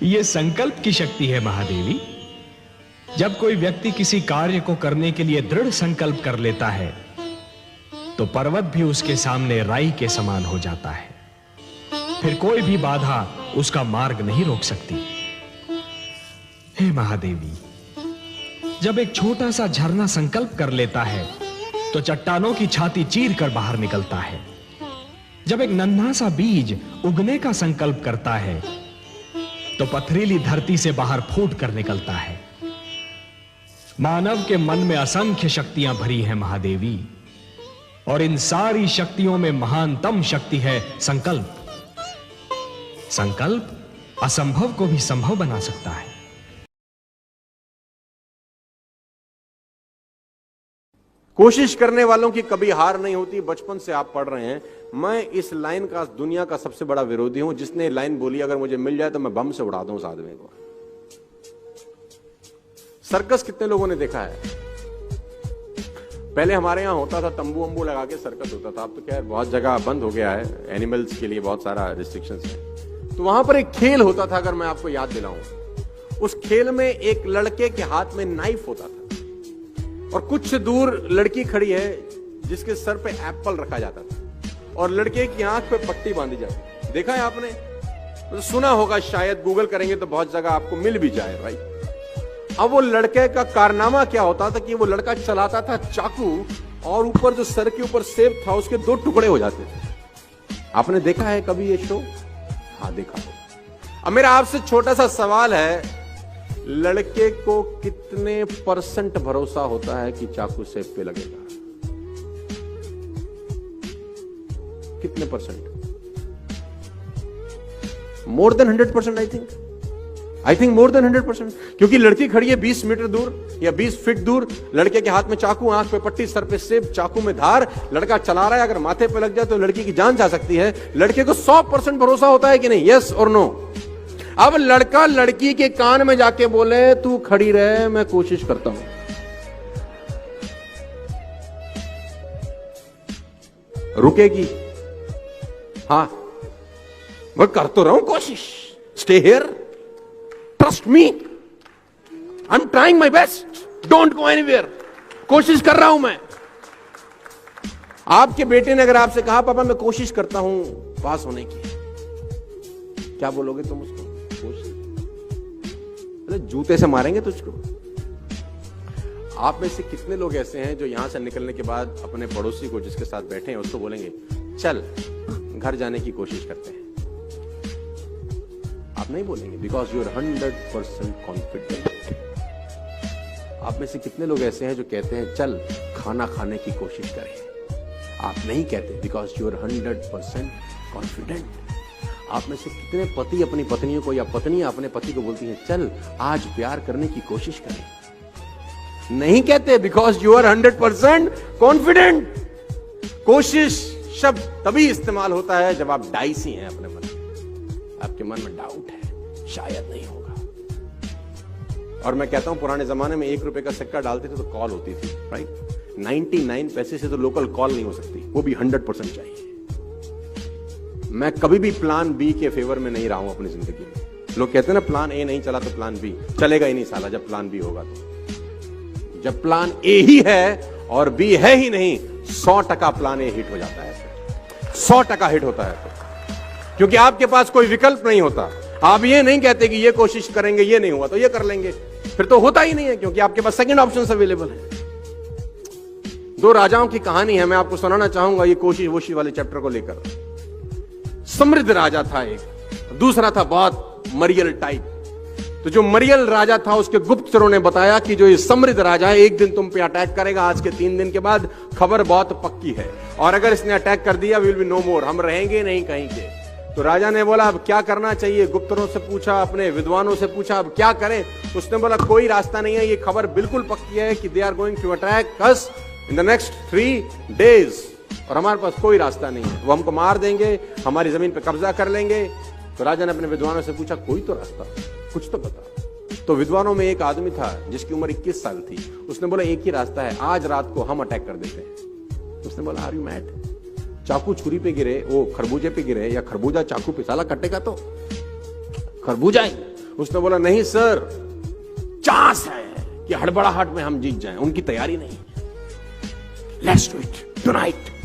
यह संकल्प की शक्ति है महादेवी। जब कोई व्यक्ति किसी कार्य को करने के लिए दृढ़ संकल्प कर लेता है तो पर्वत भी उसके सामने राई के समान हो जाता है। फिर कोई भी बाधा उसका मार्ग नहीं रोक सकती। हे महादेवी, जब एक छोटा सा झरना संकल्प कर लेता है तो चट्टानों की छाती चीर कर बाहर निकलता है। जब एक नन्हा सा बीज उगने का संकल्प करता है तो पथरीली धरती से बाहर फूट कर निकलता है। मानव के मन में असंख्य शक्तियां भरी हैं महादेवी, और इन सारी शक्तियों में महानतम शक्ति है संकल्प। संकल्प असंभव को भी संभव बना सकता है। कोशिश करने वालों की कभी हार नहीं होती। बचपन से आप पढ़ रहे हैं। मैं इस लाइन का दुनिया का सबसे बड़ा विरोधी हूं, जिसने लाइन बोली अगर मुझे मिल जाए तो मैं बम से उड़ा दूं उस आदमी को। सर्कस कितने लोगों ने देखा है? पहले हमारे यहां होता था, तंबू वंबू लगा के सर्कस होता था। अब तो खैर बहुत जगह बंद हो गया है, एनिमल्स के लिए बहुत सारा रिस्ट्रिक्शंस है। तो वहां पर एक खेल होता था, अगर मैं आपको याद दिलाऊं। उस खेल में एक लड़के के हाथ में नाइफ होता था और कुछ दूर लड़की खड़ी है जिसके सर पे एप्पल रखा जाता था और लड़के की आंख पे पट्टी बांधी जाती। देखा है आपने? तो सुना होगा शायद, गूगल करेंगे तो बहुत जगह आपको मिल भी जाए। राइट। अब वो लड़के का कारनामा क्या होता था कि वो लड़का चलाता था चाकू और ऊपर जो सर के ऊपर सेब था उसके 2 टुकड़े हो जाते थे। आपने देखा है कभी ये शो? हाँ, देखा। अब मेरा आपसे छोटा सा सवाल है, लड़के को कितने % भरोसा होता है कि चाकू सेब पे लगेगा? कितने %? More than 100%। I think more than 100%। क्योंकि लड़की खड़ी है 20 मीटर दूर या 20 फीट दूर, लड़के के हाथ में चाकू, आंख पे पट्टी, सर पे सेब, चाकू में धार। लड़का चला रहा है, अगर माथे पे लग जाए तो लड़की की जान जा सकती है। लड़के को 100% भरोसा होता है कि नहीं? यस और नो? अब लड़का लड़की के कान में जाके बोले तू खड़ी रहे, मैं कोशिश करता हूं। रुकेगी? हाँ, मैं कर तो रहा हूं कोशिश। Stay here, trust me, I am trying my best, don't go anywhere. कोशिश कर रहा हूं मैं। आपके बेटे ने अगर आपसे कहा पापा मैं कोशिश करता हूं पास होने की, क्या बोलोगे तुम उसको? जूते से मारेंगे तुझको। आप में से कितने लोग ऐसे हैं जो यहां से निकलने के बाद अपने पड़ोसी को जिसके साथ बैठे हैं उसको बोलेंगे चल घर जाने की कोशिश करते हैं? आप नहीं बोलेंगे, बिकॉज यू आर 100% कॉन्फिडेंट। आप में से कितने लोग ऐसे हैं जो कहते हैं चल खाना खाने की कोशिश करें? आप नहीं कहते, बिकॉज यू आर 100% कॉन्फिडेंट। आप में से कितने पति अपनी पत्नियों को या पत्नियां अपने पति को बोलती हैं चल आज प्यार करने की कोशिश करें? नहीं कहते, बिकॉज यू आर 100% कॉन्फिडेंट। कोशिश शब्द तभी इस्तेमाल होता है जब आप डाइसी हैं अपने मन में, आपके मन में डाउट है, शायद नहीं होगा। और मैं कहता हूं पुराने जमाने में 1 रुपए का सिक्का डालते थे तो कॉल होती थी। राइट। 99 पैसे से तो लोकल कॉल नहीं हो सकती, वो भी 100% चाहिए। मैं कभी भी प्लान बी के फेवर में नहीं रहा हूं अपनी जिंदगी में। लोग कहते हैं ना प्लान ए नहीं चला तो प्लान बी चलेगा ही नहीं साला। जब प्लान बी होगा तो, जब प्लान ए ही है और बी है ही नहीं, 100% प्लान ए हिट हो जाता है। 100% हिट होता है क्योंकि आपके पास कोई विकल्प नहीं होता। आप ये नहीं कहते कि ये कोशिश करेंगे, ये नहीं हुआ तो ये कर लेंगे, फिर तो होता ही नहीं है क्योंकि आपके पास सेकंड ऑप्शन अवेलेबल है। 2 राजाओं की कहानी है, मैं आपको सुनाना चाहूंगा ये कोशिश वोशिश वाले चैप्टर को लेकर। समृद्ध राजा था एक, दूसरा था बहुत मरियल टाइप। तो जो मरियल राजा था उसके गुप्तचरों ने बताया कि जो ये समृद्ध राजा है एक दिन तुम पे अटैक करेगा, आज के 3 दिन के बाद खबर बहुत पक्की है, और अगर इसने अटैक कर दिया विल बी नो मोर, हम रहेंगे नहीं कहीं के। तो राजा ने बोला अब क्या करना चाहिए? गुप्तचरों से पूछा, अपने विद्वानों से पूछा अब क्या करें? उसने बोला कोई रास्ता नहीं है, ये खबर बिल्कुल पक्की है कि they are going to attack us in the next 3 days, और हमारे पास कोई रास्ता नहीं है, वो हमको मार देंगे, हमारी जमीन पे कब्जा कर लेंगे। तो राजा ने अपने विद्वानों से पूछा कोई तो रास्ता, कुछ तो बता। तो विद्वानों में एक आदमी था जिसकी उम्र 21 साल थी। उसने बोला एक ही रास्ता है, आज रात को हम अटैक कर देते हैं। उसने बोला आर यू मैड? चाकू छुरी पे गिरे, वो खरबूजे पे गिरे या खरबूजा चाकू पे, साला कटेगा तो खरबूजा ही। उसने बोला नहीं सर, चांस है कि हड़बड़ाहट में हम जीत जाएं, उनकी तैयारी नहीं है, लेट्स डू इट टुनाइट।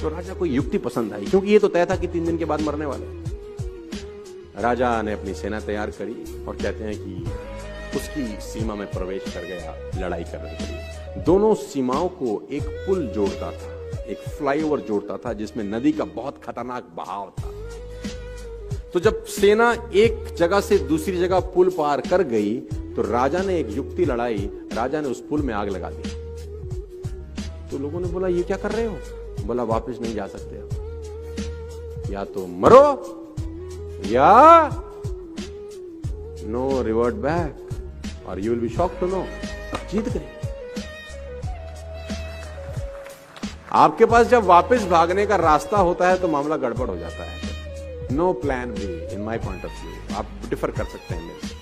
तो राजा को युक्ति पसंद आई, क्योंकि ये तो तय था कि 3 दिन के बाद मरने वाले। राजा ने अपनी सेना तैयार करी और कहते हैं कि उसकी सीमा में प्रवेश कर गया लड़ाई करने के लिए। दोनों सीमाओं को एक पुल जोड़ता था, एक फ्लाईओवर जोड़ता था, जिसमें नदी का बहुत खतरनाक बहाव था। तो जब सेना एक जगह से दूसरी जगह पुल पार कर गई तो राजा ने एक युक्ति लड़ाई, राजा ने उस पुल में आग लगा दी। तो लोगों ने बोला ये क्या कर रहे हो? बोला वापस नहीं जा सकते हो, या तो मरो या नो रिवर्ट बैक और you will be shocked to know जीत गए। आपके पास जब वापस भागने का रास्ता होता है तो मामला गड़बड़ हो जाता है। No plan B in my point of view. आप डिफर कर सकते हैं मेरे से।